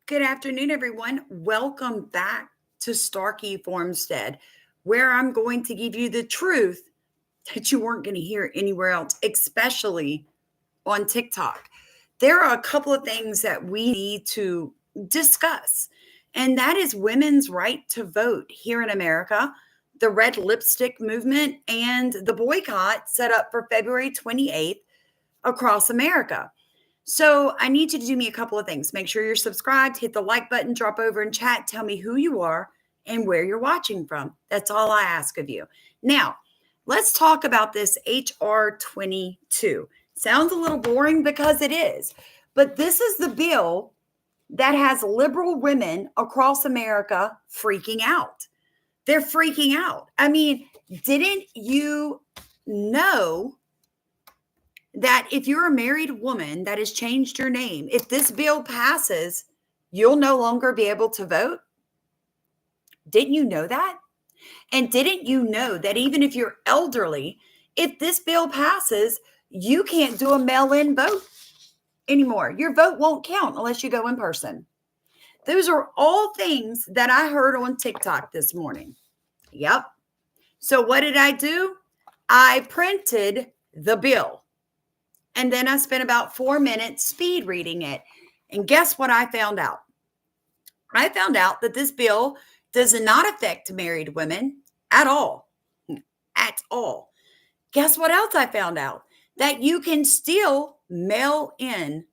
Good afternoon, everyone. Welcome back to Starkey Farmstead, where I'm going to give you the truth that you weren't going to hear anywhere else, especially on TikTok. There are a couple of things that we need to discuss, and that is women's right to vote here in America, the red lipstick movement, and the boycott set up for February 28th across America. So I need you to do me a couple of things. Make sure you're subscribed, hit the like button, drop over in chat, tell me who you are and where you're watching from. That's all I ask of you. Now, let's talk about this HR 22. Sounds a little boring because it is, but this is the bill that has liberal women across America freaking out. They're freaking out. I mean, didn't you know that if you're a married woman that has changed your name, if this bill passes, you'll no longer be able to vote? Didn't you know that? And didn't you know that even if you're elderly, if this bill passes, you can't do a mail-in vote anymore? Your vote won't count unless you go in person. Those are all things that I heard on TikTok this morning. Yep. So what did I do? I printed the bill. And then I spent about 4 minutes speed reading it. And guess what I found out? I found out that this bill does not affect married women at all. At all. Guess what else I found out? That you can still mail in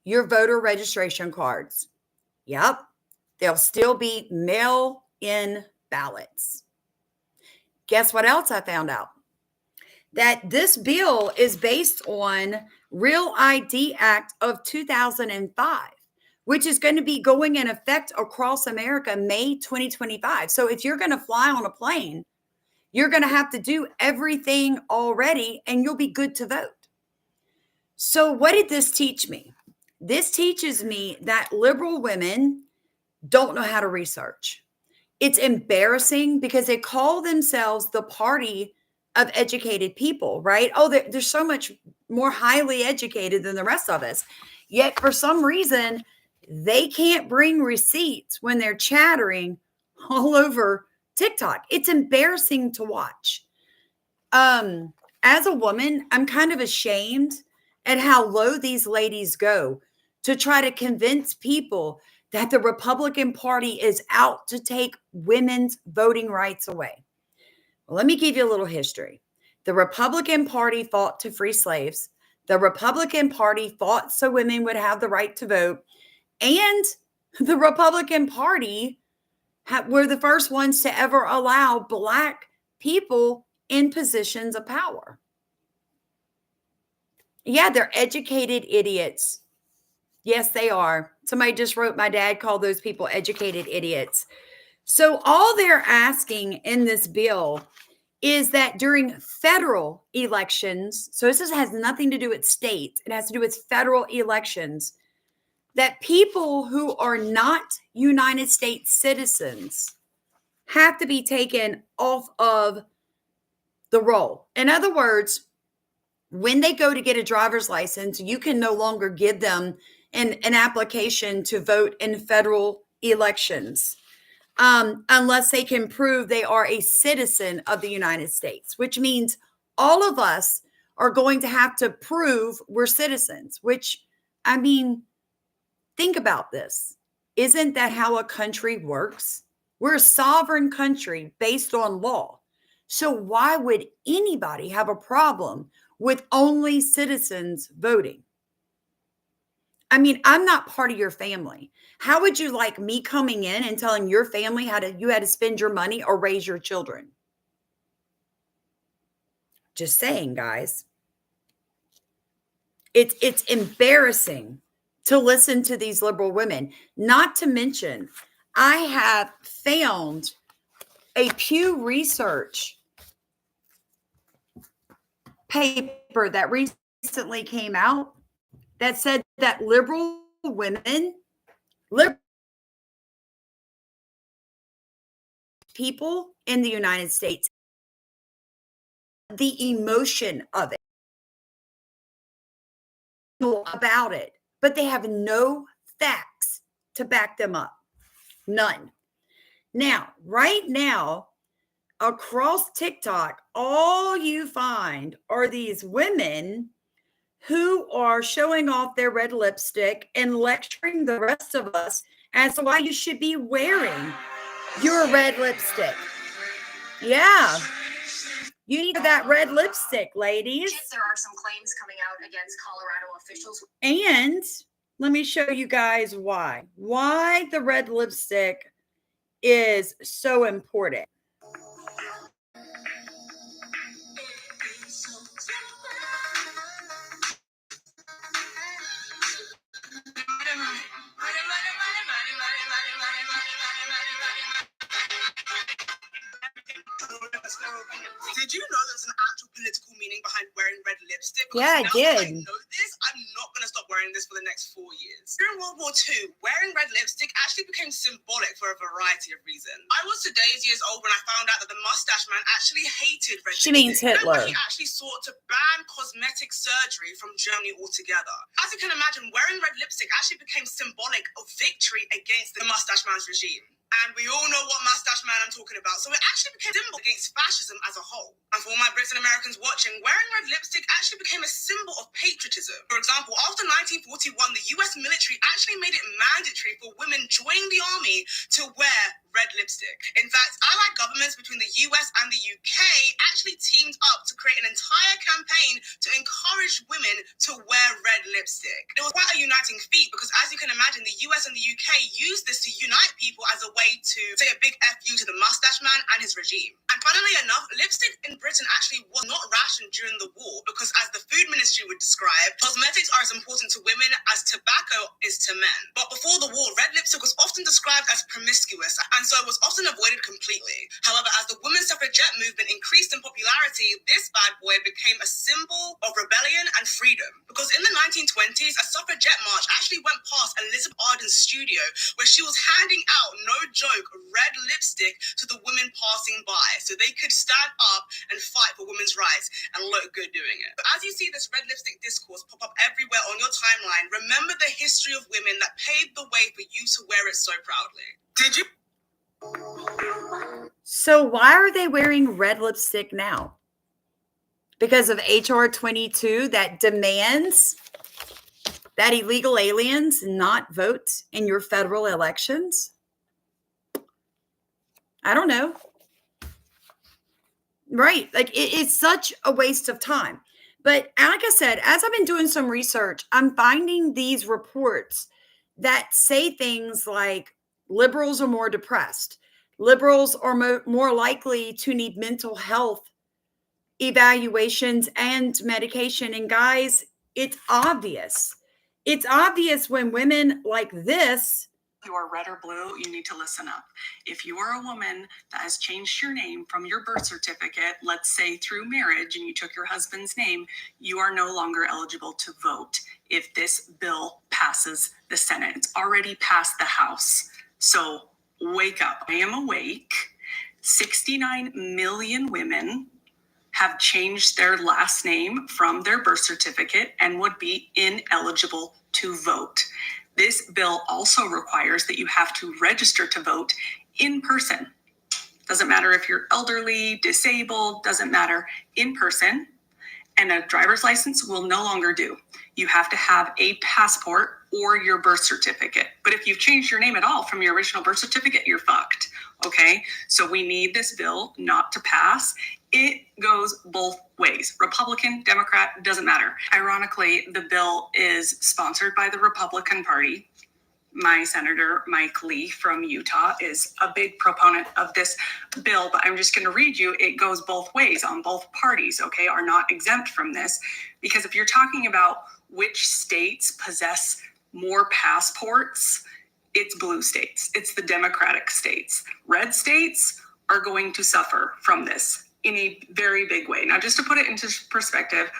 your voter registration cards. Yep. They'll still be mail in ballots. Guess what else I found out? That this bill is based on Real ID Act of 2005, which is going to be going in effect across America May 2025. So if you're going to fly on a plane, you're going to have to do everything already and you'll be good to vote. So what did this teach me? This teaches me that liberal women don't know how to research. It's embarrassing because they call themselves the party of educated people, right? Oh, they're so much more highly educated than the rest of us. Yet for some reason, they can't bring receipts when they're chattering all over TikTok. It's embarrassing to watch. As a woman, I'm kind of ashamed at how low these ladies go to try to convince people that the Republican Party is out to take women's voting rights away. Well, let me give you a little history. The Republican Party fought to free slaves. The Republican Party fought so women would have the right to vote. And the Republican Party were the first ones to ever allow Black people in positions of power. Yeah, they're educated idiots. Yes, they are. Somebody just wrote, my dad called those people educated idiots. So all they're asking in this bill is that during federal elections, so this has nothing to do with states, it has to do with federal elections, that people who are not United States citizens have to be taken off of the roll. In other words, when they go to get a driver's license, you can no longer give them an application to vote in federal elections. Unless they can prove they are a citizen of the United States, which means all of us are going to have to prove we're citizens, which, I mean, think about this. Isn't that how a country works? We're a sovereign country based on law. So why would anybody have a problem with only citizens voting? I mean, I'm not part of your family. How would you like me coming in and telling your family you had to spend your money or raise your children? Just saying, guys. It's embarrassing to listen to these liberal women. Not to mention, I have found a Pew Research paper that recently came out that said that liberal people in the United States, the emotion of it, about it, but they have no facts to back them up. None. Now, right now, across TikTok, all you find are these women who are showing off their red lipstick and lecturing the rest of us as to why you should be wearing your red lipstick. Yeah. You need that red lipstick, ladies. There are some claims coming out against Colorado officials. And let me show you guys why. Why the red lipstick is so important. Did you know there's an actual political meaning behind wearing red lipstick? Because yeah, I did. I know this. I'm not going to stop wearing this for the next 4 years. During World War II, wearing red lipstick actually became symbolic for a variety of reasons. I was today's years old when I found out that the mustache man actually hated red lipstick. She means Hitler. He actually sought to ban cosmetic surgery from Germany altogether. As you can imagine, wearing red lipstick actually became symbolic of victory against the mustache man's regime. And we all know what mustache man I'm talking about. So it actually became a symbol against fascism as a whole. And for all my Brits and Americans watching, wearing red lipstick actually became a symbol of patriotism. For example, after 1941, the US military actually made it mandatory for women joining the army to wear red lipstick. In fact, allied governments between the US and the UK actually teamed up to create an entire campaign to encourage women to wear red lipstick. It was quite a uniting feat because, as you can imagine, the US and the UK used this to unite people as a way to say a big F you to the mustache man and his regime. And funnily enough, lipstick in Britain actually was not rationed during the war because, as the food ministry would describe, cosmetics are as important to women as tobacco is to men. But before the war, red lipstick was often described as promiscuous and so it was often avoided completely. However, as the women's suffragette movement increased in popularity, this bad boy became a symbol of rebellion and freedom. Because in the 1920s, a suffragette march actually went past Elizabeth Arden's studio where she was handing out, no joke, red lipstick to the women passing by so they could stand up and fight for women's rights and look good doing it. But as you see this red lipstick discourse pop up everywhere on your timeline, remember the history of women that paved the way for you to wear it so proudly. Did you? So why are they wearing red lipstick now? Because of HR 22 that demands that illegal aliens not vote in your federal elections? I don't know. Right. Like it's such a waste of time. But like I said, as I've been doing some research, I'm finding these reports that say things like liberals are more depressed. Liberals are more likely to need mental health evaluations and medication. And guys, it's obvious. It's obvious when women like this. You are red or blue, you need to listen up. If you are a woman that has changed your name from your birth certificate, let's say through marriage, and you took your husband's name, you are no longer eligible to vote if this bill passes the Senate. It's already passed the House. So wake up. I am awake. 69 million women have changed their last name from their birth certificate and would be ineligible to vote. This bill also requires that you have to register to vote in person. Doesn't matter if you're elderly, disabled, doesn't matter, in person. And a driver's license will no longer do. You have to have a passport or your birth certificate. But if you've changed your name at all from your original birth certificate, you're fucked. Okay? So we need this bill not to pass. It goes both ways. Republican, Democrat, doesn't matter. Ironically, the bill is sponsored by the Republican Party. My Senator Mike Lee from Utah is a big proponent of this bill, but I'm just going to read you. It goes both ways on both parties, okay, are not exempt from this. Because if you're talking about which states possess more passports, it's blue states. It's the Democratic states. Red states are going to suffer from this in a very big way. Now, just to put it into perspective,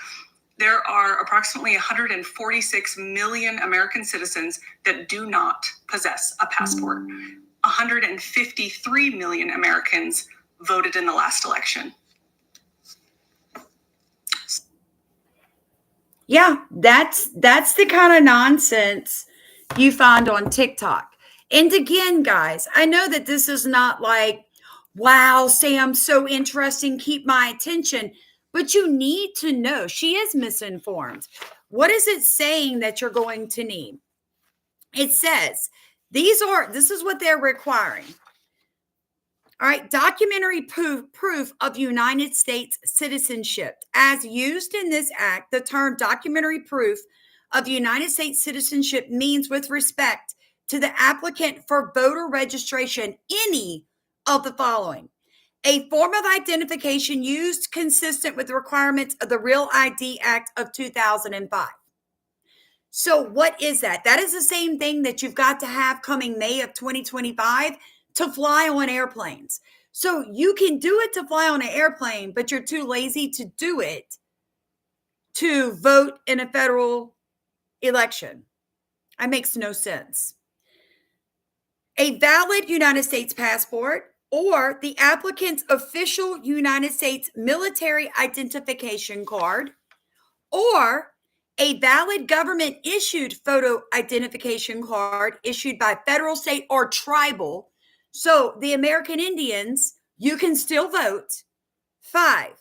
there are approximately 146 million American citizens that do not possess a passport. 153 million Americans voted in the last election. Yeah, that's the kind of nonsense you find on TikTok. And again, guys, I know that this is not like, wow, Sam, so interesting, keep my attention. But you need to know she is misinformed. What is it saying that you're going to need? It says, this is what they're requiring. All right, documentary proof of United States citizenship. As used in this act, the term documentary proof of United States citizenship means with respect to the applicant for voter registration, any of the following: a form of identification used consistent with the requirements of the Real ID Act of 2005. So what is that? That is the same thing that you've got to have coming May of 2025 to fly on airplanes. So you can do it to fly on an airplane, but you're too lazy to do it to vote in a federal election. It makes no sense. A valid United States passport or the applicant's official United States military identification card, or a valid government issued photo identification card issued by federal, state, or tribal. So the American Indians, you can still vote. 5,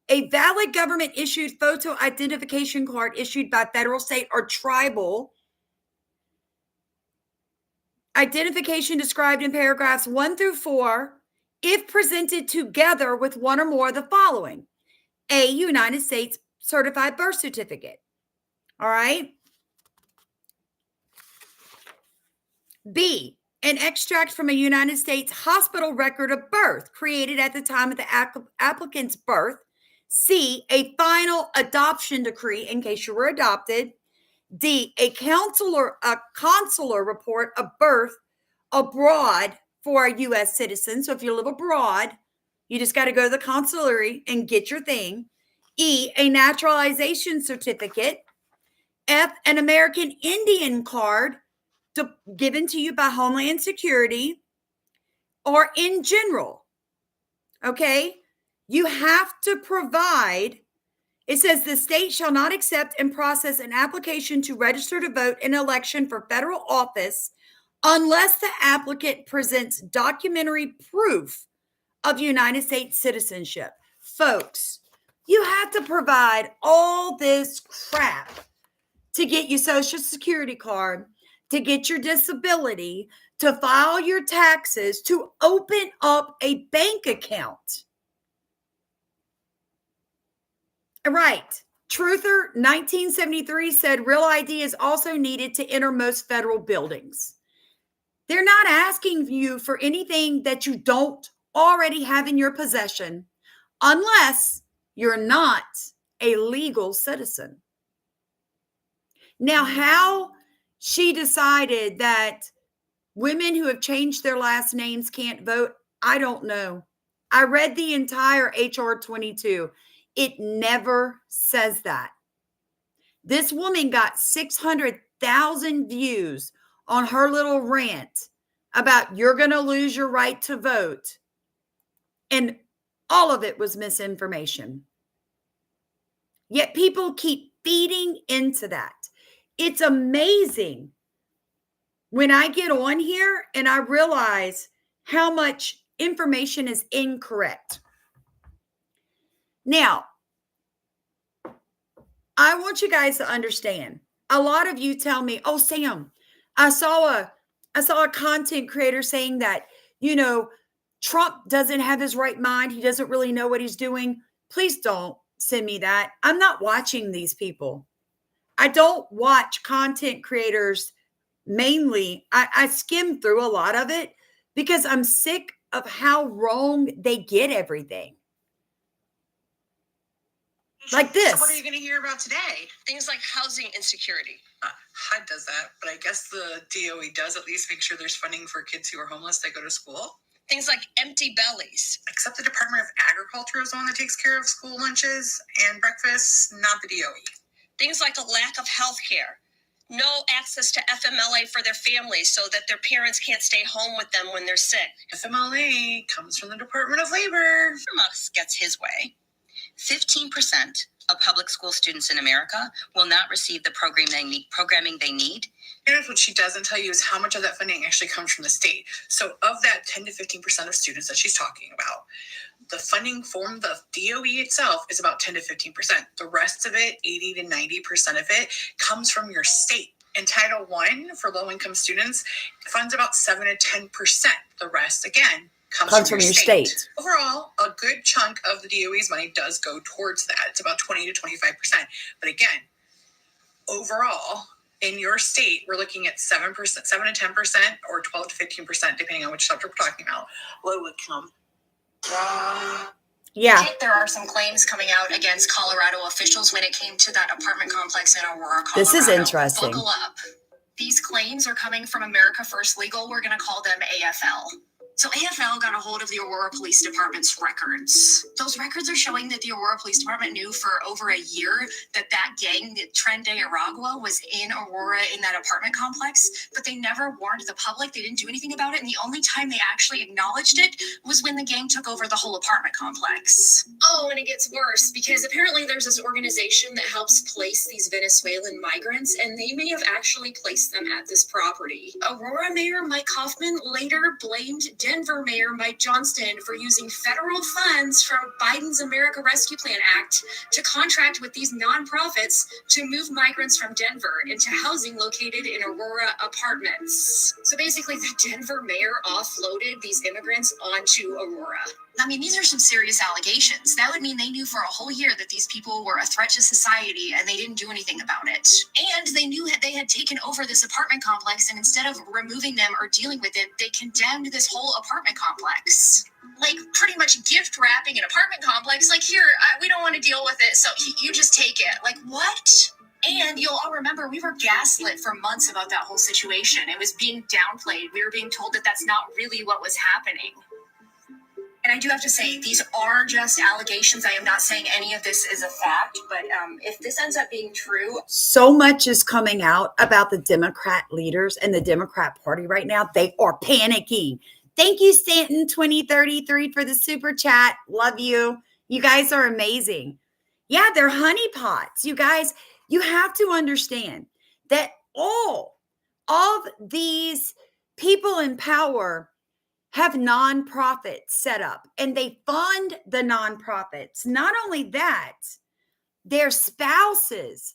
a valid government issued photo identification card issued by federal, state, or tribal. Identification described in paragraphs 1 through 4, if presented together with one or more of the following: a United States certified birth certificate. All right. B, an extract from a United States hospital record of birth created at the time of the applicant's birth. C, a final adoption decree in case you were adopted. D, a consular report of birth abroad for a U.S. citizen. So if you live abroad, you just got to go to the consulary and get your thing. E, a naturalization certificate. F, an American Indian card given to you by Homeland Security, or in general. Okay? You have to provide. It says the state shall not accept and process an application to register to vote in an election for federal office unless the applicant presents documentary proof of United States citizenship. Folks, you have to provide all this crap to get your Social Security card, to get your disability, to file your taxes, to open up a bank account. Right. Truther 1973 said Real ID is also needed to enter most federal buildings. They're not asking you for anything that you don't already have in your possession unless you're not a legal citizen. Now, how she decided that women who have changed their last names can't vote, I don't know. I read the entire HR 22. It never says that. This woman got 600,000 views on her little rant about you're going to lose your right to vote. And all of it was misinformation. Yet people keep feeding into that. It's amazing when I get on here and I realize how much information is incorrect. Now, I want you guys to understand. A lot of you tell me, "Oh, Sam, I saw a content creator saying that, Trump doesn't have his right mind. He doesn't really know what he's doing." Please don't send me that. I'm not watching these people. I don't watch content creators mainly. I skim through a lot of it because I'm sick of how wrong they get everything. Like this. So what are you going to hear about today? Things like housing insecurity. HUD does that, but I guess the DOE does at least make sure there's funding for kids who are homeless that go to school. Things like empty bellies. Except the Department of Agriculture is the one that takes care of school lunches and breakfasts, not the DOE. Things like a lack of health care. No access to FMLA for their families so that their parents can't stay home with them when they're sick. FMLA comes from the Department of Labor. Musk gets his way. 15% of public school students in America will not receive the programming they need. Here's what she doesn't tell you is how much of that funding actually comes from the state. So of that 10 to 15% of students that she's talking about, the funding from the DOE itself is about 10 to 15%. The rest of it, 80 to 90% of it, comes from your state. And Title I for low-income students funds about 7 to 10%. The rest, again, comes from your state. Overall, a good chunk of the DOE's money does go towards that. It's about 20 to 25%. But again, overall, in your state, we're looking at 7%, 7 to 10%, or 12 to 15%, depending on which sector we're talking about, low income. Yeah. There are some claims coming out against Colorado officials when it came to that apartment complex in Aurora, Colorado. This is interesting. Buckle up. These claims are coming from America First Legal. We're going to call them AFL. So AFL got a hold of the Aurora Police Department's records. Those records are showing that the Aurora Police Department knew for over a year that gang, Tren de Aragua, was in Aurora in that apartment complex, but they never warned the public. They didn't do anything about it, and the only time they actually acknowledged it was when the gang took over the whole apartment complex. Oh, and it gets worse, because apparently there's this organization that helps place these Venezuelan migrants, and they may have actually placed them at this property. Aurora Mayor Mike Hoffman later blamed Denver Mayor Mike Johnston for using federal funds from Biden's America Rescue Plan Act to contract with these nonprofits to move migrants from Denver into housing located in Aurora apartments. So basically, the Denver mayor offloaded these immigrants onto Aurora. I mean, these are some serious allegations. That would mean they knew for a whole year that these people were a threat to society and they didn't do anything about it. And they knew that they had taken over this apartment complex, and instead of removing them or dealing with it, they condemned this whole apartment complex. Like, pretty much gift wrapping an apartment complex. Like, here, we don't want to deal with it, so you just take it. Like, what? And you'll all remember, we were gaslit for months about that whole situation. It was being downplayed. We were being told that that's not really what was happening. And I do have to say, these are just allegations. I am not saying any of this is a fact, but if this ends up being true. So much is coming out about the Democrat leaders and the Democrat Party right now. They are panicking. Thank you, Stanton 2033 for the super chat. Love you. You guys are amazing. Yeah, they're honeypots. You guys, you have to understand that all of these people in power have nonprofits set up, and they fund the nonprofits. Not only that, their spouses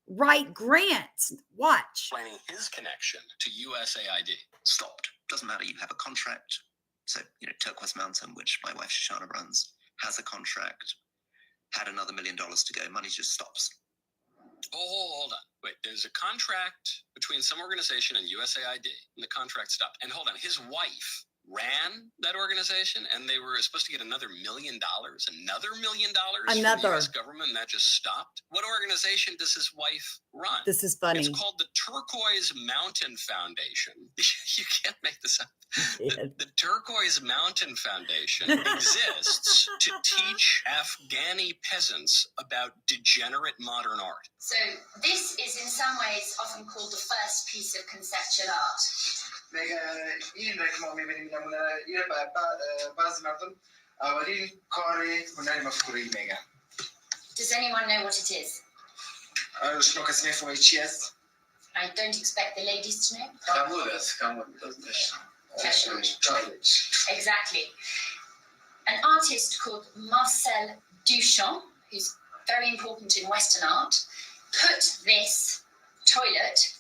write grants. Watch. Explaining his connection to USAID. Stopped. Doesn't matter. You have a contract. So, Turquoise Mountain, which my wife Shoshana runs, has a contract, had another $1 million to go. Money just stops. Oh, hold on. Wait, there's a contract between some organization and USAID, and the contract stopped. And hold on, his wife ran that organization, and they were supposed to get another $1 million, another $1 million from the U.S. government, and that just stopped. What organization does his wife run? This is funny. It's called the Turquoise Mountain Foundation. You can't make this up. The Turquoise Mountain Foundation exists to teach Afghani peasants about degenerate modern art. So this is in some ways often called the first piece of conceptual art. این رقم می‌بینیم نمونه یه بعض مردم اولین کار هنر مفکوری میگن. Does anyone know what it is? شما کسی می‌فهمه چی است؟ I don't expect the ladies to know. کامود است. Exactly. An artist called Marcel Duchamp, who's very important in Western art, put this toilet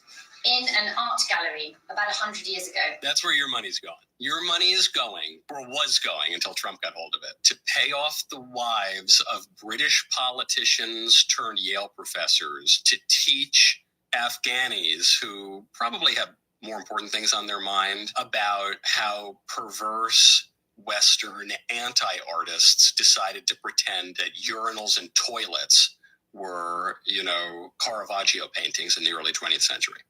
in an art gallery about 100 years ago. That's where your money's going. Your money is going, or was going until Trump got hold of it, to pay off the wives of British politicians turned Yale professors to teach Afghanis who probably have more important things on their mind about how perverse Western anti-artists decided to pretend that urinals and toilets were, Caravaggio paintings in the early 20th century.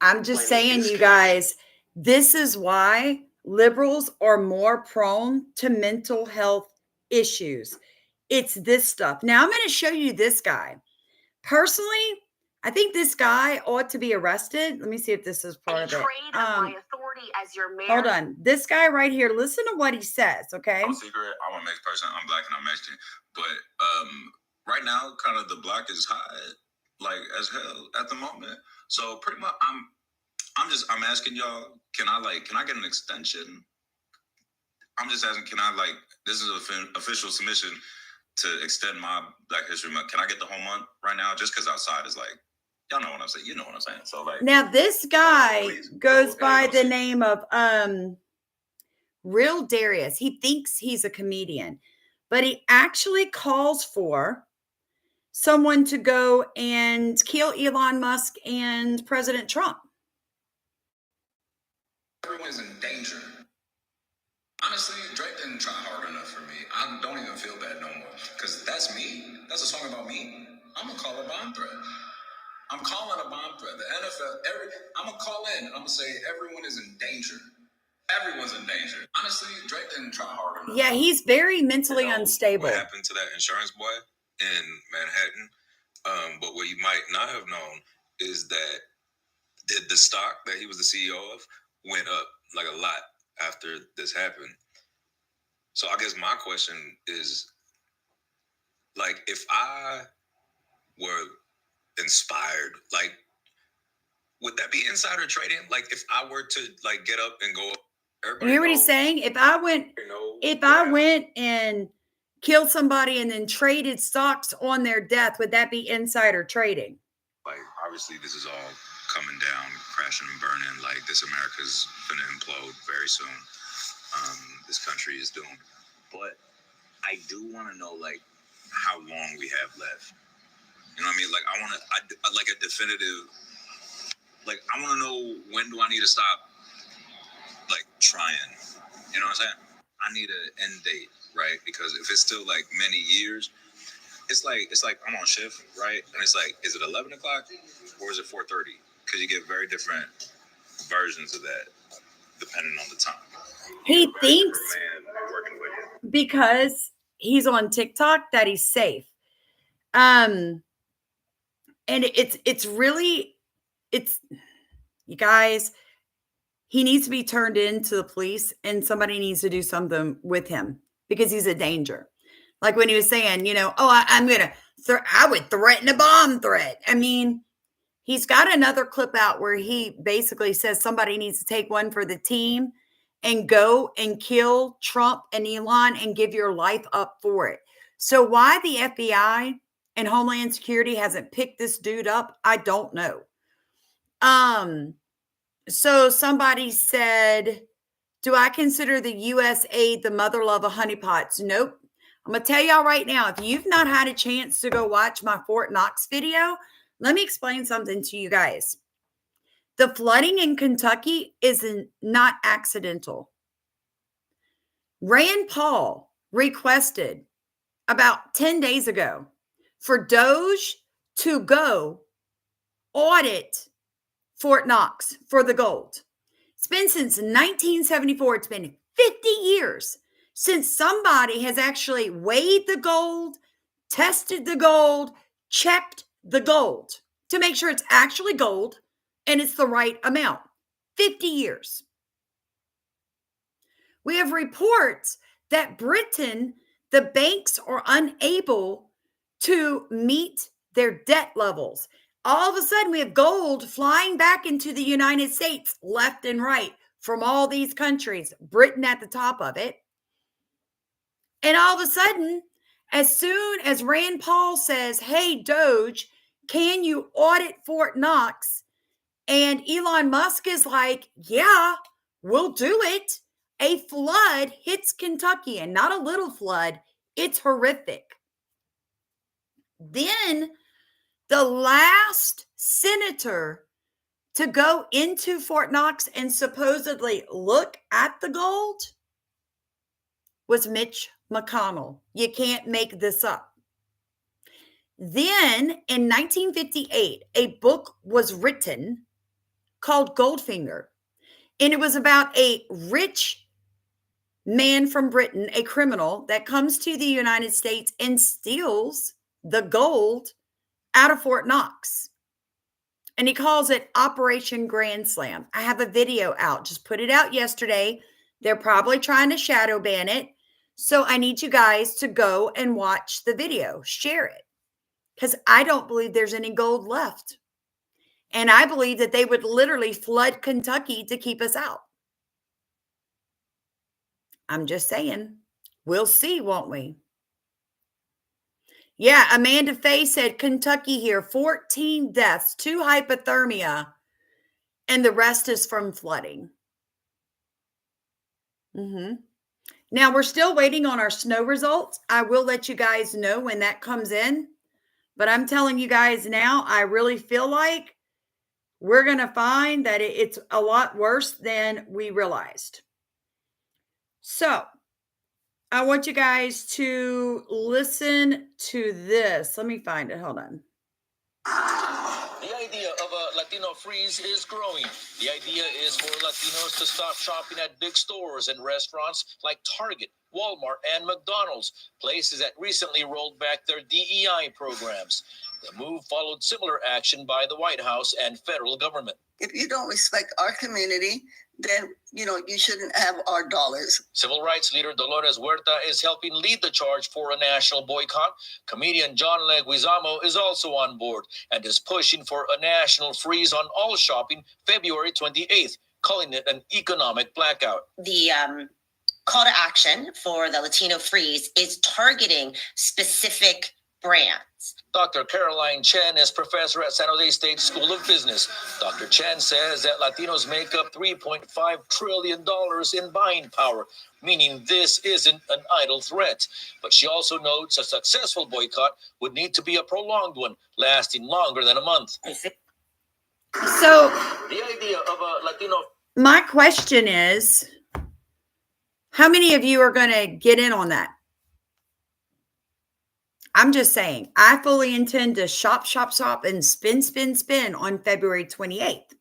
I'm just saying, you guys, this is why liberals are more prone to mental health issues. It's this stuff. Now, I'm going to show you this guy. Personally, I think this guy ought to be arrested. Let me see if this is part of it. party as your mayor. Hold on. This guy right here, listen to what he says, okay? I'm a secret. I'm a mixed person. I'm black and I'm Mexican. But right now, kind of the black is high, like as hell at the moment. So pretty much, I'm asking y'all, can I get an extension? I'm just asking, this is an official submission to extend my Black History Month. Can I get the whole month right now? Just because outside is like, y'all know what I'm saying. You know what I'm saying. So like, now this guy please, goes go by ahead, the go name of Real Darius. He thinks he's a comedian, but he actually calls for someone to go and kill Elon Musk and President Trump. Everyone's in danger. Honestly, Drake didn't try hard enough for me. I don't even feel bad no more. Because that's me. That's a song about me. I'm going to call a bomb threat. I'm calling a bomb threat. The NFL, I'm going to call in and I'm going to say everyone is in danger. Everyone's in danger. Honestly, Drake didn't try hard enough. Yeah, he's very mentally unstable. What happened to that insurance boy in Manhattan? But what you might not have known is that the stock that he was the CEO of went up like a lot after this happened. So I guess my question is, like, if I were inspired, like, would that be insider trading? Like, if I were to like get up and go, You hear what he's saying? If I went and killed somebody and then traded stocks on their death, would that be insider trading? Like, obviously, this is all coming down, crashing and burning. Like, this America's gonna implode very soon. This country is doomed. But I do want to know, like, how long we have left. You know what I mean? Like, I like a definitive. Like, I want to know, when do I need to stop, like, trying? You know what I'm saying? I need an end date, right? Because if it's still like many years, it's like I'm on shift, right? And it's like, is it 11 o'clock or is it 4:30? Because you get very different versions of that depending on the time. He thinks because he's on TikTok that he's safe. And it's really, you guys, he needs to be turned into the police and somebody needs to do something with him because he's a danger. Like when he was saying, I would threaten a bomb threat. I mean, he's got another clip out where he basically says somebody needs to take one for the team and go and kill Trump and Elon and give your life up for it. So why the FBI and Homeland Security hasn't picked this dude up, I don't know. So somebody said, do I consider the U.S. aid the mother love of honeypots? Nope. I'm going to tell y'all right now, if you've not had a chance to go watch my Fort Knox video, let me explain something to you guys. The flooding in Kentucky is not accidental. Rand Paul requested about 10 days ago for Doge to go audit Fort Knox for the gold. It's been since 1974. It's been 50 years since somebody has actually weighed the gold, tested the gold, checked the gold to make sure it's actually gold and it's the right amount. 50 years. We have reports that Britain, the banks are unable to meet their debt levels. All of a sudden, we have gold flying back into the United States left and right from all these countries, Britain at the top of it. And all of a sudden, as soon as Rand Paul says, hey, Doge, can you audit Fort Knox? And Elon Musk is like, yeah, we'll do it. A flood hits Kentucky, and not a little flood. It's horrific. Then the last senator to go into Fort Knox and supposedly look at the gold was Mitch McConnell. You can't make this up. Then in 1958, a book was written called Goldfinger, and it was about a rich man from Britain, a criminal that comes to the United States and steals the gold out of Fort Knox. And he calls it Operation Grand Slam. I have a video out. Just put it out yesterday. They're probably trying to shadow ban it. So I need you guys to go and watch the video. Share it. Because I don't believe there's any gold left. And I believe that they would literally flood Kentucky to keep us out. I'm just saying. We'll see, won't we? Yeah, Amanda Faye said Kentucky here, 14 deaths, 2 hypothermia, and the rest is from flooding. Now, we're still waiting on our snow results. I will let you guys know when that comes in. But I'm telling you guys now, I really feel like we're going to find that it's a lot worse than we realized. So I want you guys to listen to this. Let me find it. Hold on. The idea of a Latino freeze is growing. The idea is for Latinos to stop shopping at big stores and restaurants like Target, Walmart, and McDonald's, places that recently rolled back their DEI programs. The move followed similar action by the White House and federal government. If you don't respect our community, then, you shouldn't have our dollars. Civil rights leader Dolores Huerta is helping lead the charge for a national boycott. Comedian John Leguizamo is also on board and is pushing for a national freeze on all shopping February 28th, calling it an economic blackout. The call to action for the Latino freeze is targeting specific brands. Dr. Caroline Chen is professor at San Jose State School of Business. Dr. Chen says that Latinos make up $3.5 trillion in buying power, meaning this isn't an idle threat. But she also notes a successful boycott would need to be a prolonged one, lasting longer than a month. So, the idea of a Latino... My question is, how many of you are going to get in on that? I'm just saying, I fully intend to shop, and spin on February 28th.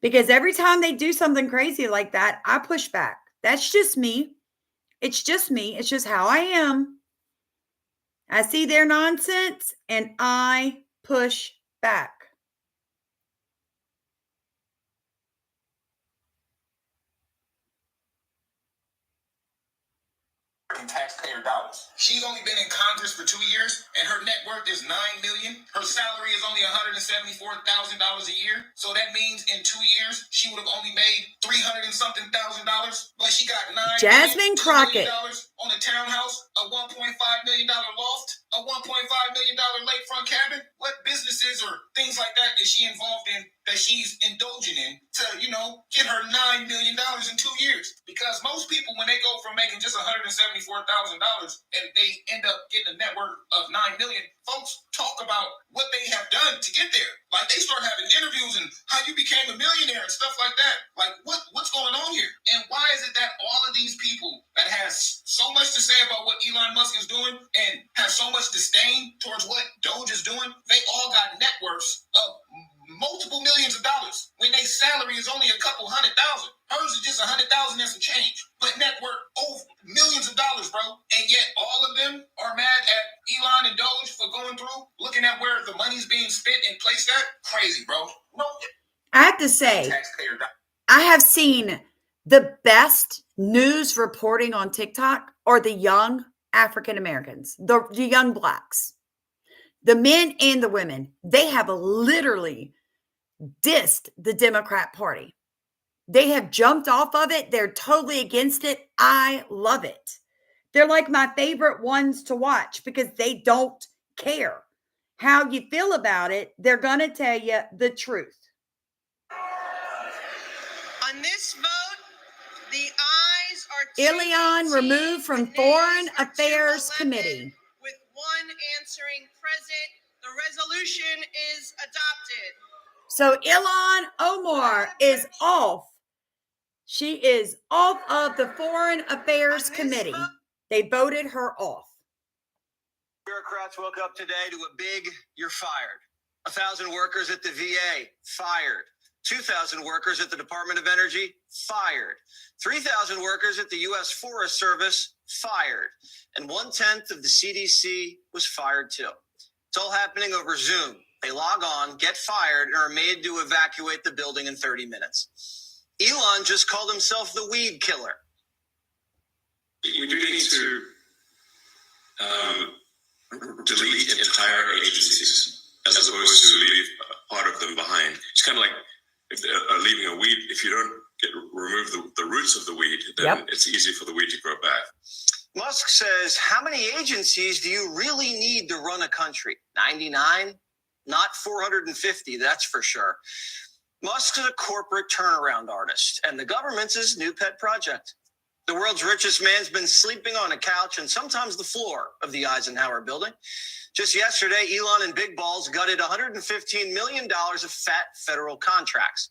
Because every time they do something crazy like that, I push back. That's just me. It's just me. It's just how I am. I see their nonsense and I push back. Taxpayer dollars. She's only been in Congress for 2 years, and her net worth is $9 million. Her salary is only $174,000 a year. So that means in 2 years she would have only made $300 and something thousand. But she got Jasmine Crockett on a townhouse, a $1.5 million loft, a $1.5 million lakefront cabin. What businesses or things like that is she involved in that she's indulging in to, get her $9 million in 2 years? Because most people, when they go from making just $174,000 and they end up getting a net worth of $9 million, folks talk about what they have done to get there. Like, they start having interviews and how you became a millionaire and stuff like that. Like, what's going on here? And why is it that all of these people that has so much to say about what Elon Musk is doing and have so much disdain towards what Doge is doing, they all got net worths of multiple millions of dollars when their salary is only a couple $100,000. Hers is just $100,000 and some change, but net worth over millions of dollars, bro. And yet all of them are mad at Elon and Doge for going through, looking at where the money's being spent and placed at. Crazy, bro. No, I have to say, I have seen the best news reporting on TikTok are the young African Americans, the young blacks, the men and the women. They have literally dissed the Democrat Party. They have jumped off of it. They're totally against it. I love it. They're like my favorite ones to watch because they don't care how you feel about it. They're going to tell you the truth. On this vote, the ayes are Ilion removed from Foreign Affairs Committee. With one answering present, the resolution is adopted. So Ilhan Omar is off. She is off of the Foreign Affairs Committee. They voted her off. Bureaucrats woke up today to a big, you're fired. 1,000 workers at the VA, fired. 2,000 workers at the Department of Energy, fired. 3,000 workers at the U.S. Forest Service, fired. And 1/10 of the CDC was fired too. It's all happening over Zoom. They log on, get fired, and are made to evacuate the building in 30 minutes. Elon just called himself the weed killer. We do need to delete entire agencies as opposed to leave part of them behind. It's kind of like leaving a weed. If you don't remove the roots of the weed, then it's easy for the weed to grow back. Musk says, how many agencies do you really need to run a country? 99? Not 450, that's for sure. Musk is a corporate turnaround artist, and the government's his new pet project. The world's richest man's been sleeping on a couch and sometimes the floor of the Eisenhower building. Just yesterday, Elon and Big Balls gutted $115 million of fat federal contracts,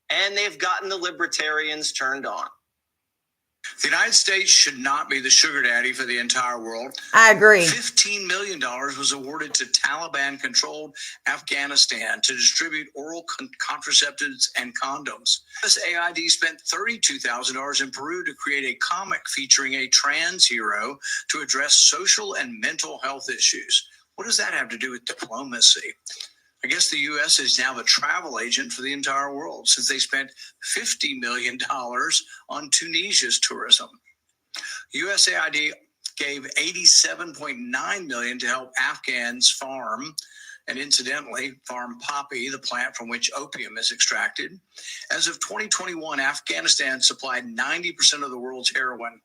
and they've gotten the libertarians turned on. The United States should not be the sugar daddy for the entire world. I agree. $15 million was awarded to Taliban-controlled Afghanistan to distribute oral contraceptives and condoms. USAID spent $32,000 in Peru to create a comic featuring a trans hero to address social and mental health issues. What does that have to do with diplomacy? I guess the U.S. is now the travel agent for the entire world since they spent $50 million on Tunisia's tourism. USAID gave $87.9 million to help Afghans farm, and incidentally, farm poppy, the plant from which opium is extracted. As of 2021, Afghanistan supplied 90% of the world's heroin.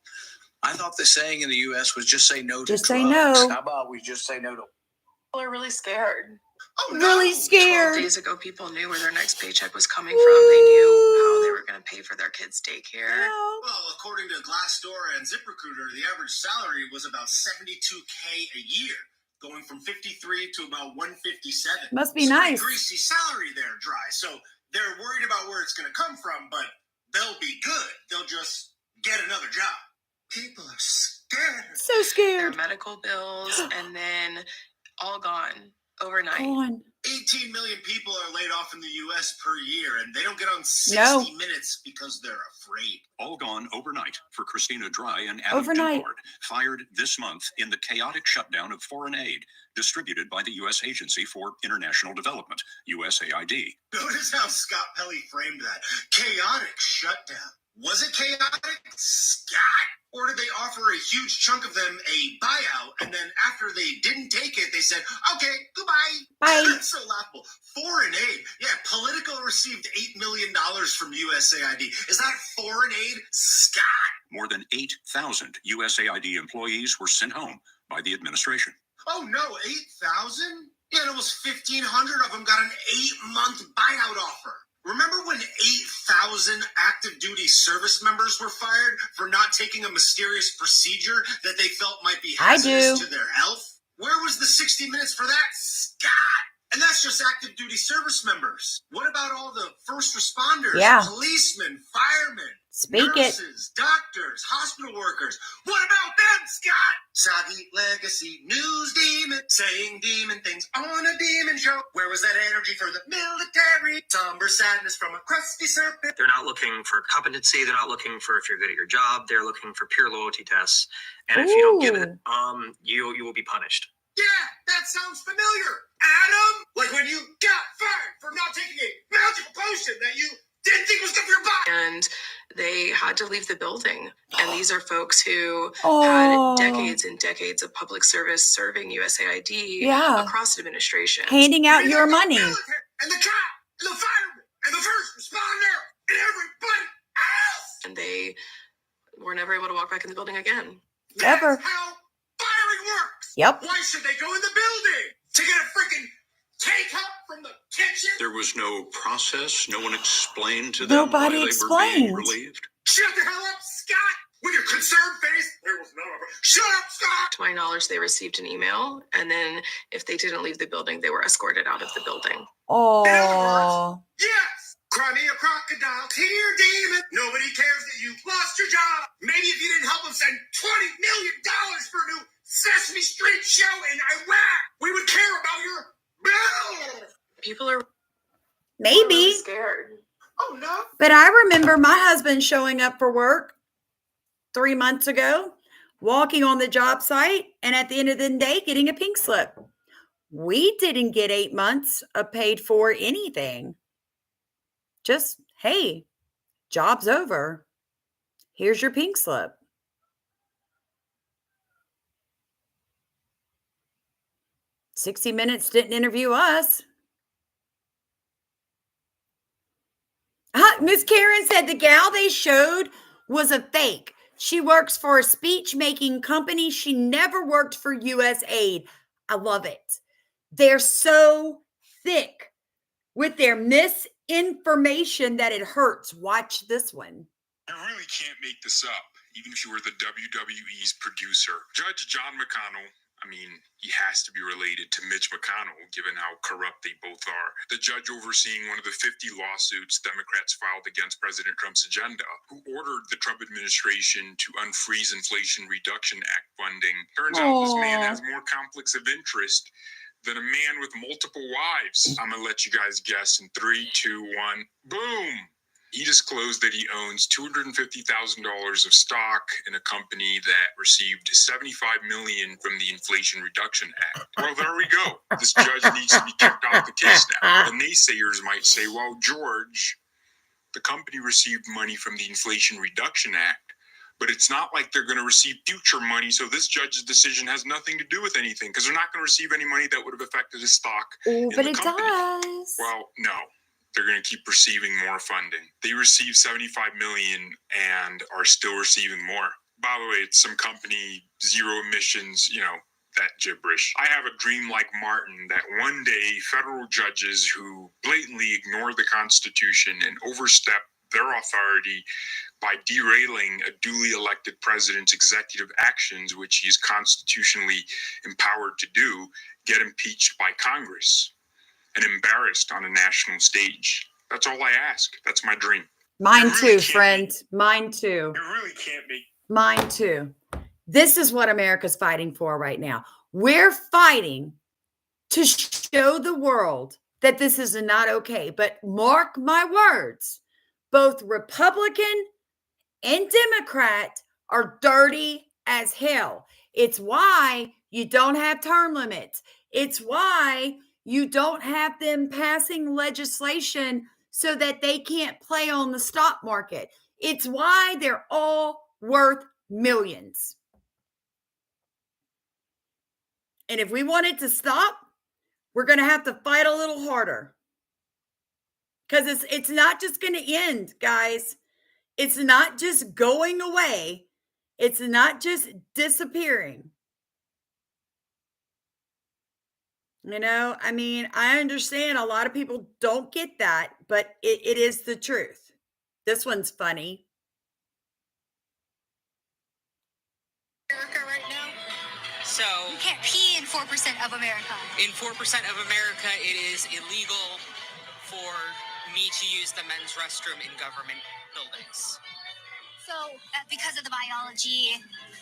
I thought the saying in the U.S. was just say no to drugs. Just say no. How about we just say no to... People are really scared. Oh, really scared. 12 days ago, people knew where their next paycheck was coming from. They knew how they were going to pay for their kids' daycare. Well, according to Glassdoor and ZipRecruiter, the average salary was about $72K a year, going from 53 to about 157. Must be It's a pretty nice. greasy salary there, Dry. So they're worried about where it's going to come from, but they'll be good. They'll just get another job. People are scared. So scared. Their medical bills, and then all gone. Overnight. 18 million people are laid off in the U.S. per year, and they don't get on 60 minutes because they're afraid. All gone overnight for Christina Dry and Adam Overnight. Duport, fired this month in the chaotic shutdown of foreign aid distributed by the U.S. Agency for International Development, USAID. Notice how Scott Pelley framed that. Chaotic shutdown. Was it chaotic, Scott? Or did they offer a huge chunk of them a buyout, and then after they didn't take it, they said, okay, goodbye. Bye. That's so laughable. Foreign aid. Yeah, Politico received $8 million from USAID. Is that foreign aid, Scott? More than 8,000 USAID employees were sent home by the administration. Oh, no, 8,000? Yeah, and almost 1,500 of them got an 8-month buyout offer. Remember when 8,000 active duty service members were fired for not taking a mysterious procedure that they felt might be hazardous to their health? Where was the 60 minutes for that, Scott? And that's just active duty service members. What about all the first responders, policemen, firemen, nurses, doctors, hospital workers? What about them, Scott? Soggy legacy news demon, saying demon things on a demon show. Where was that energy for the military? Somber sadness from a crusty serpent. They're not looking for competency. They're not looking for if you're good at your job. They're looking for pure loyalty tests. And if you don't give it, you will be punished. Yeah, that sounds familiar. Adam, like when you got fired for not taking a magical potion that you didn't think was good for your body. And they had to leave the building. And these are folks who had decades and decades of public service serving USAID across the administration. Handing out your money. And the cop, and the fireman, and the first responder, and everybody else. And they were never able to walk back in the building again. Ever. That's how firing works. Yep. Why should they go in the building? To get a freaking take-up from the kitchen? There was no process. No one explained to them why Nobody they were explained. being relieved. Shut the hell up, Scott! With your concerned face, there was no... Shut up, Scott! To my knowledge, they received an email, and then if they didn't leave the building, they were escorted out of the building. Oh. Yes! Cry me a crocodile, tear demon. Nobody cares that you lost your job. Maybe if you didn't help them send $20 million for a new Sesame Street show in Iraq, we would care about your bill. People are maybe really scared. Oh, no. But I remember my husband showing up for work 3 months ago, walking on the job site, and at the end of the day, getting a pink slip. We didn't get 8 months of paid for anything. Just, hey, job's over. Here's your pink slip. "60 Minutes didn't interview us." Miss Karen said the gal they showed was a fake. She works for a speech-making company. She never worked for USAID. I love it. They're so thick with their misinformation that it hurts. Watch this one. You really can't make this up, even if you were the WWE's producer. Judge John McConnell, I mean, he has to be related to Mitch McConnell, given how corrupt they both are. The judge overseeing one of the 50 lawsuits Democrats filed against President Trump's agenda, who ordered the Trump administration to unfreeze Inflation Reduction Act funding. Turns out this man has more conflicts of interest than a man with multiple wives. I'm gonna let you guys guess in 3, 2, 1. Boom! He disclosed that he owns $250,000 of stock in a company that received $75 million from the Inflation Reduction Act. Well, there we go. This judge needs to be kicked off the case now. The naysayers might say, well, George, the company received money from the Inflation Reduction Act, but it's not like they're going to receive future money, so this judge's decision has nothing to do with anything, because they're not going to receive any money that would have affected his stock in But the it company. does. Well, no. They're going to keep receiving more funding. They received $75 million and are still receiving more. By the way, it's some company, zero emissions, that gibberish. I have a dream like Martin that one day federal judges who blatantly ignore the Constitution and overstep their authority by derailing a duly elected president's executive actions, which he is constitutionally empowered to do, get impeached by Congress and embarrassed on a national stage. That's all I ask. That's my dream. Mine too, friend. Mine too. You really can't make. Mine too. This is what America's fighting for right now. We're fighting to show the world that this is not okay. But mark my words, both Republican and Democrat are dirty as hell. It's why you don't have term limits. It's why you don't have them passing legislation so that they can't play on the stock market. It's why they're all worth millions. And if we want it to stop, we're going to have to fight a little harder. Because it's not just going to end, guys. It's not just going away. It's not just disappearing. I understand a lot of people don't get that, but it is the truth. This one's funny. America right now. So You can't pee in 4% of America. in 4% of America, it is illegal for me to use the men's restroom in government buildings. So, because of the biology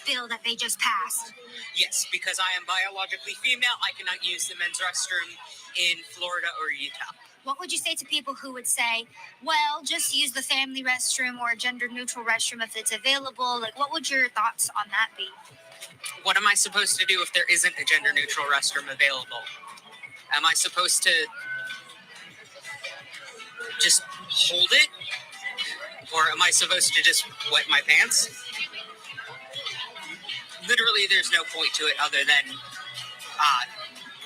bill that they just passed. Yes, because I am biologically female, I cannot use the men's restroom in Florida or Utah. What would you say to people who would say, well, just use the family restroom or a gender neutral restroom if it's available? Like, what would your thoughts on that be? What am I supposed to do if there isn't a gender neutral restroom available? Am I supposed to just hold it? Or am I supposed to just wet my pants? Literally, there's no point to it other than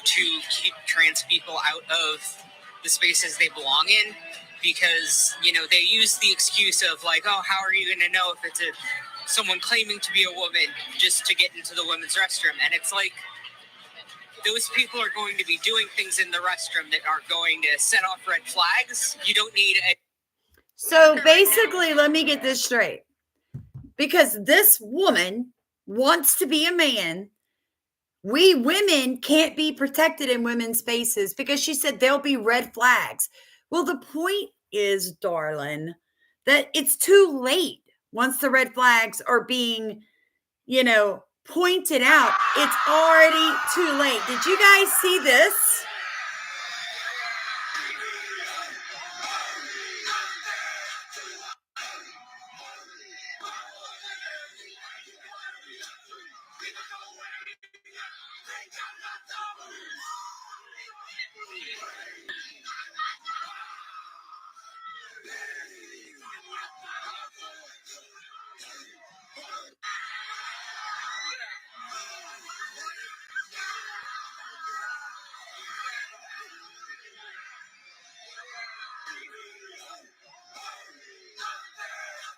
to keep trans people out of the spaces they belong in, because, they use the excuse of like, oh, how are you going to know if it's someone claiming to be a woman just to get into the women's restroom? And it's like, those people are going to be doing things in the restroom that are going to set off red flags. You don't need a... So basically, let me get this straight. Because this woman wants to be a man, we women can't be protected in women's spaces because she said there'll be red flags. Well, the point is, darling, that it's too late once the red flags are being, pointed out. It's already too late. Did you guys see this?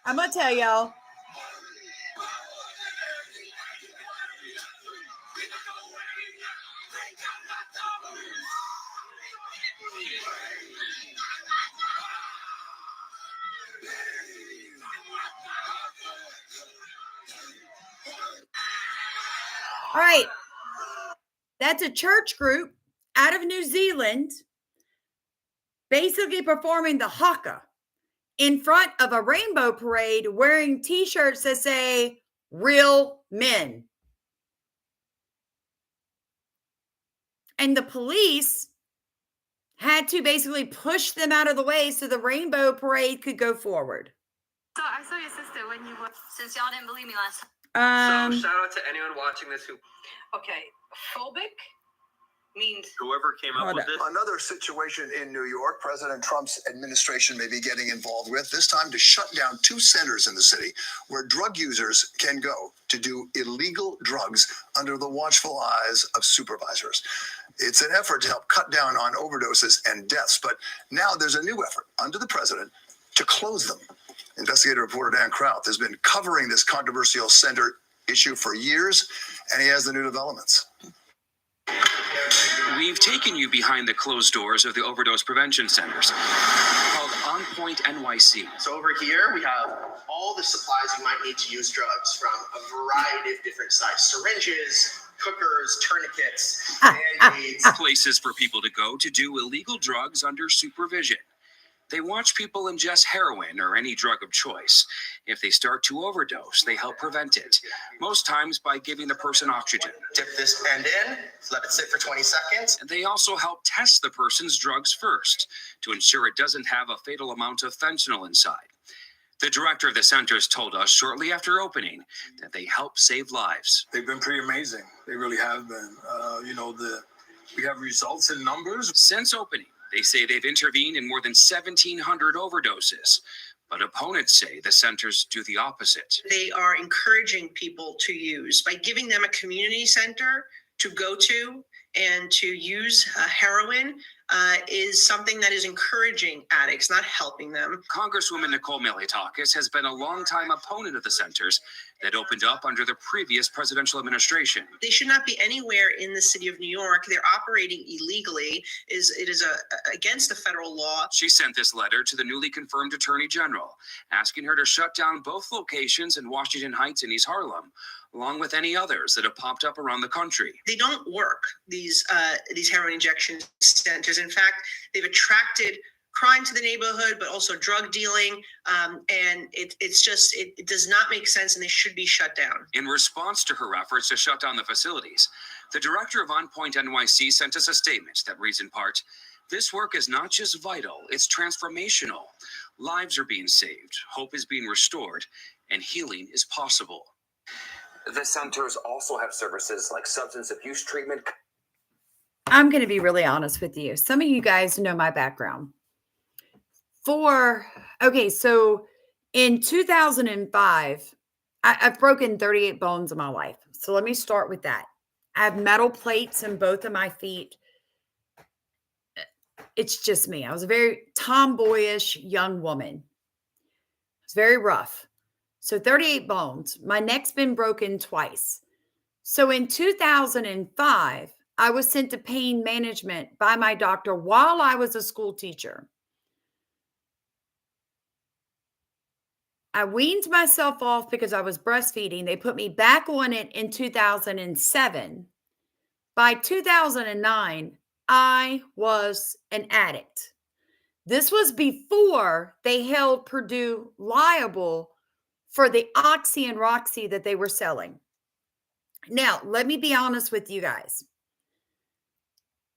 I'm going to tell y'all. All right. That's a church group out of New Zealand, basically performing the haka in front of a rainbow parade, wearing t-shirts that say real men. And the police had to basically push them out of the way so the rainbow parade could go forward. So I saw your sister when you were, since y'all didn't believe me last time. So shout out to anyone watching this who Okay, phobic means whoever came up with this. Another situation in New York, President Trump's administration may be getting involved with, this time to shut down 2 centers in the city where drug users can go to do illegal drugs under the watchful eyes of supervisors. It's an effort to help cut down on overdoses and deaths, but now there's a new effort under the president to close them. Investigative reporter Dan Kraut has been covering this controversial center issue for years, and he has the new developments. We've taken you behind the closed doors of the overdose prevention centers called On Point NYC. So over here, we have all the supplies you might need to use drugs from a variety of different sizes. Syringes, cookers, tourniquets, band-aids. Places for people to go to do illegal drugs under supervision. They watch people ingest heroin or any drug of choice. If they start to overdose, they help prevent it, most times by giving the person oxygen. Dip this end in, let it sit for 20 seconds. And they also help test the person's drugs first to ensure it doesn't have a fatal amount of fentanyl inside. The director of the centers told us shortly after opening that they help save lives. They've been pretty amazing. They really have been. We have results in numbers. Since opening, they say they've intervened in more than 1,700 overdoses. But opponents say the centers do the opposite. they are encouraging people to use by giving them a community center to go to and to use heroin is something that is encouraging addicts, not helping them. Congresswoman Nicole Miliatakis has been a longtime opponent of the centers that opened up under the previous presidential administration. They should not be anywhere in the city of New York. They're operating illegally. It is against the federal law. She sent this letter to the newly confirmed Attorney General, asking her to shut down both locations in Washington Heights and East Harlem, along with any others that have popped up around the country. They don't work, these heroin injection centers. In fact, they've attracted crime to the neighborhood, but also drug dealing. And it does not make sense, and they should be shut down. In response to her efforts to shut down the facilities, the director of On Point NYC sent us a statement that reads in part, "This work is not just vital, it's transformational. Lives are being saved, hope is being restored, and healing is possible." The centers also have services like substance abuse treatment. I'm going to be really honest with you. Some of you guys know my background. So in 2005, I've broken 38 bones in my life. So let me start with that. I have metal plates in both of my feet. It's just me. I was a very tomboyish young woman. It's very rough. So 38 bones. My neck's been broken twice. So in 2005, I was sent to pain management by my doctor while I was a school teacher. I weaned myself off because I was breastfeeding. They put me back on it in 2007. By 2009, I was an addict. This was before they held Purdue liable for the Oxy and Roxy that they were selling. Now, let me be honest with you guys.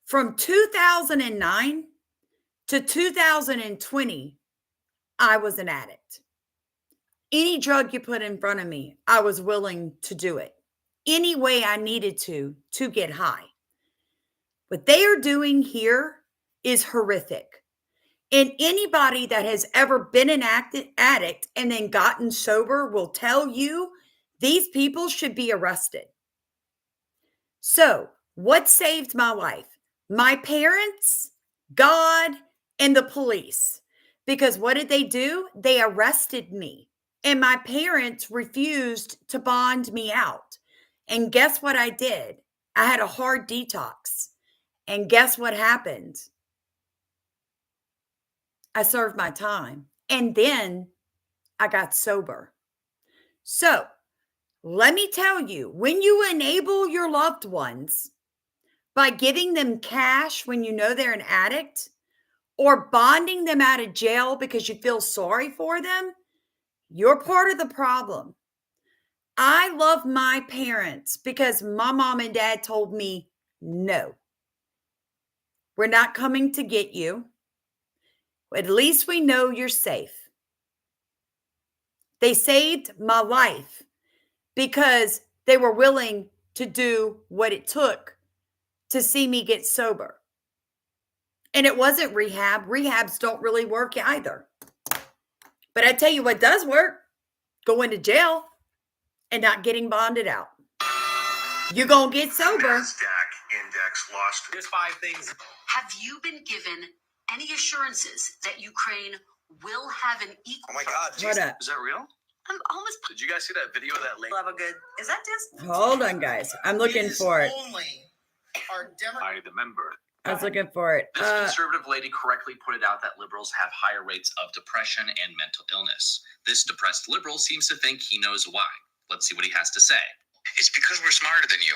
From 2009 to 2020, I was an addict. Any drug you put in front of me, I was willing to do it. Any way I needed to get high. What they are doing here is horrific. And anybody that has ever been an addict and then gotten sober will tell you these people should be arrested. So, what saved my life? My parents, God, and the police. Because what did they do? They arrested me. And my parents refused to bond me out. And guess what I did? I had a hard detox. And guess what happened? I served my time. And then I got sober. So let me tell you, when you enable your loved ones by giving them cash when you know they're an addict, or bonding them out of jail because you feel sorry for them, you're part of the problem. I love my parents because my mom and dad told me, no, we're not coming to get you. At least we know you're safe. They saved my life because they were willing to do what it took to see me get sober. And it wasn't rehab. Rehabs don't really work either. But I tell you what does work: going to jail and not getting bonded out. You're going to get sober. NASDAQ index lost. There's 5 things. Have you been given any assurances that Ukraine will have an equal? Oh my God. What up? Is that real? I'm almost. Did you guys see that video of that lady? Have a good. Is that just? Hold on, guys. I'm looking for it. I remember. I was looking for it. This conservative lady correctly pointed out that liberals have higher rates of depression and mental illness. This depressed liberal seems to think he knows why. Let's see what he has to say. It's because we're smarter than you.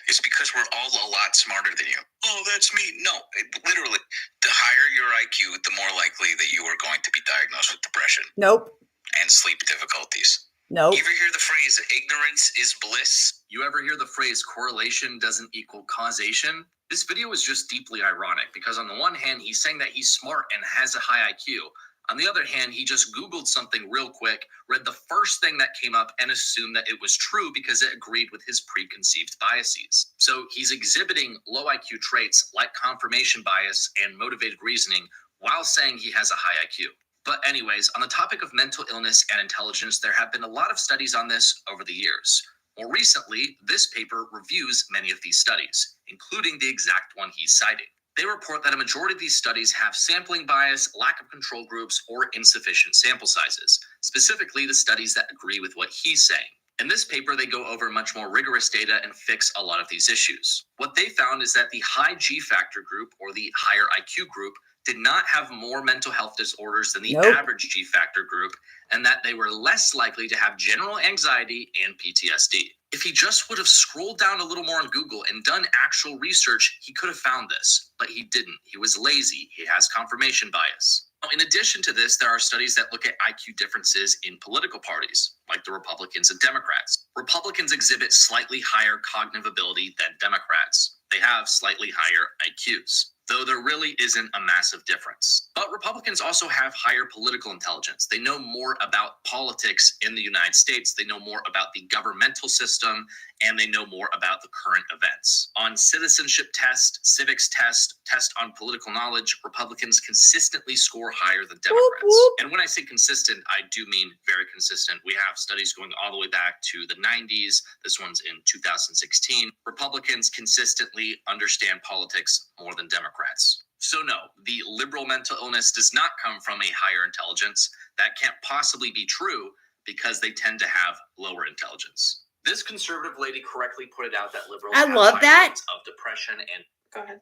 It's because we're all a lot smarter than you. Oh, that's me. No, literally, the higher your IQ, the more likely that you are going to be diagnosed with depression. Nope. And sleep difficulties. Nope. You ever hear the phrase, ignorance is bliss? You ever hear the phrase correlation doesn't equal causation? This video is just deeply ironic because on the one hand, he's saying that he's smart and has a high IQ. On the other hand, he just Googled something real quick, read the first thing that came up, and assumed that it was true because it agreed with his preconceived biases. So he's exhibiting low IQ traits like confirmation bias and motivated reasoning while saying he has a high IQ. But anyways, on the topic of mental illness and intelligence, there have been a lot of studies on this over the years. More recently, this paper reviews many of these studies, including the exact one he's citing. They report that a majority of these studies have sampling bias, lack of control groups, or insufficient sample sizes, specifically the studies that agree with what he's saying. In this paper, they go over much more rigorous data and fix a lot of these issues. What they found is that the high G factor group, or the higher IQ group, did not have more mental health disorders than the average G factor group, and that they were less likely to have general anxiety and PTSD. If he just would have scrolled down a little more on Google and done actual research, he could have found this, but he didn't. He was lazy. He has confirmation bias. Now, in addition to this, there are studies that look at IQ differences in political parties, like the Republicans and Democrats. Republicans exhibit slightly higher cognitive ability than Democrats. They have slightly higher IQs, though there really isn't a massive difference. But Republicans also have higher political intelligence. They know more about politics in the United States. They know more about the governmental system, and they know more about the current events. On citizenship test, civics test, test on political knowledge, Republicans consistently score higher than Democrats. Whoop, whoop. And when I say consistent, I do mean very consistent. We have studies going all the way back to the 90s. This one's in 2016. Republicans consistently understand politics more than Democrats. So no, the liberal mental illness does not come from a higher intelligence. That can't possibly be true because they tend to have lower intelligence. This conservative lady correctly pointed out that liberals I have love higher that. rates of depression and go ahead.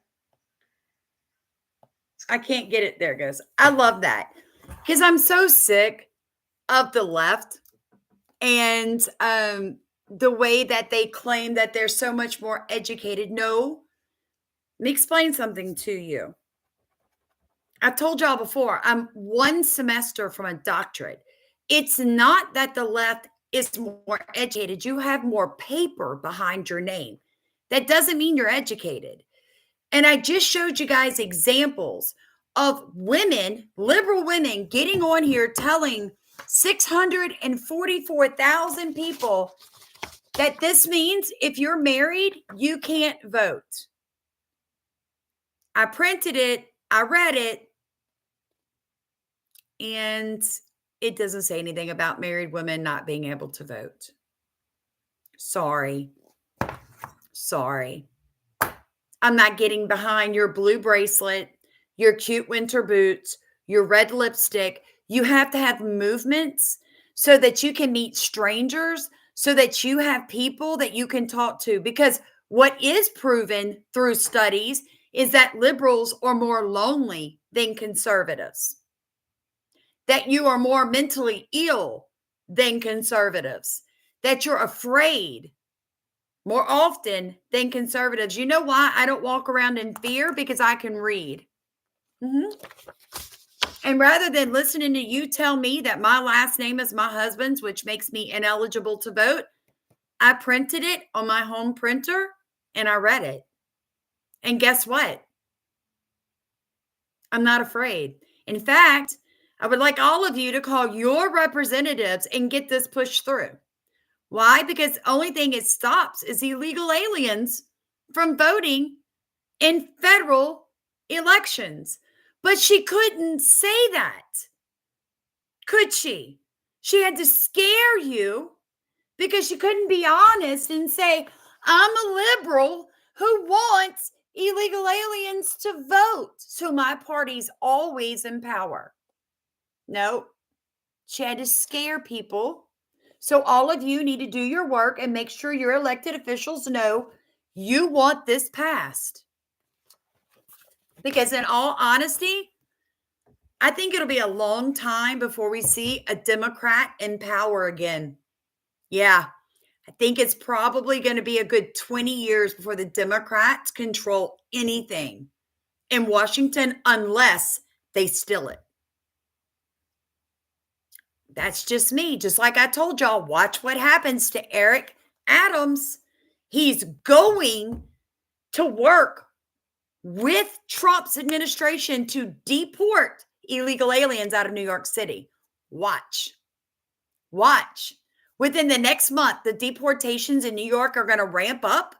I can't get it. There it goes. I love that because I'm so sick of the left and the way that they claim that they're so much more educated. No, let me explain something to you. I've told y'all before, I'm one semester from a doctorate. It's not that the left is more educated. You have more paper behind your name. That doesn't mean you're educated. And I just showed you guys examples of women, liberal women, getting on here telling 644,000 people that this means if you're married, you can't vote. I printed it, I read it, and it doesn't say anything about married women not being able to vote. Sorry. I'm not getting behind your blue bracelet, your cute winter boots, your red lipstick. You have to have movements so that you can meet strangers, so that you have people that you can talk to. Because what is proven through studies is that liberals are more lonely than conservatives, that you are more mentally ill than conservatives, that you're afraid more often than conservatives. You know why I don't walk around in fear? Because I can read. And rather than listening to you tell me that my last name is my husband's, which makes me ineligible to vote, I printed it on my home printer and I read it. And guess what? I'm not afraid. In fact, I would like all of you to call your representatives and get this pushed through. Why? Because the only thing it stops is illegal aliens from voting in federal elections. But she couldn't say that, could she? She had to scare you because she couldn't be honest and say, I'm a liberal who wants illegal aliens to vote, so my party's always in power. No, she had to scare people. So all of you need to do your work and make sure your elected officials know you want this passed. Because in all honesty, I think it'll be a long time before we see a Democrat in power again. Yeah, I think it's probably going to be a good 20 years before the Democrats control anything in Washington unless they steal it. That's just me. Just like I told y'all, watch what happens to Eric Adams. He's going to work with Trump's administration to deport illegal aliens out of New York City. Watch. Within the next month, the deportations in New York are going to ramp up,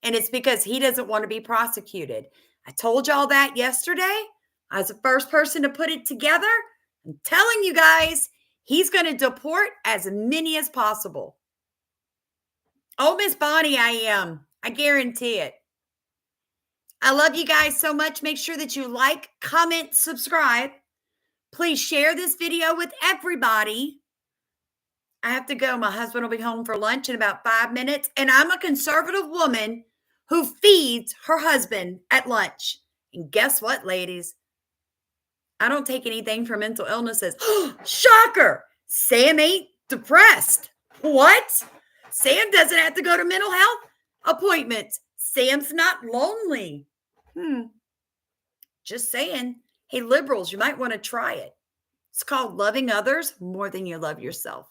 and it's because he doesn't want to be prosecuted. I told y'all that yesterday. I was the first person to put it together. I'm telling you guys, he's going to deport as many as possible. Oh, Miss Bonnie, I am. I guarantee it. I love you guys so much. Make sure that you like, comment, subscribe. Please share this video with everybody. I have to go. My husband will be home for lunch in about 5 minutes. And I'm a conservative woman who feeds her husband at lunch. And guess what, ladies? I don't take anything for mental illnesses. Shocker! Sam ain't depressed. What? Sam doesn't have to go to mental health appointments. Sam's not lonely. Just saying. Hey, liberals, you might want to try it. It's called loving others more than you love yourself.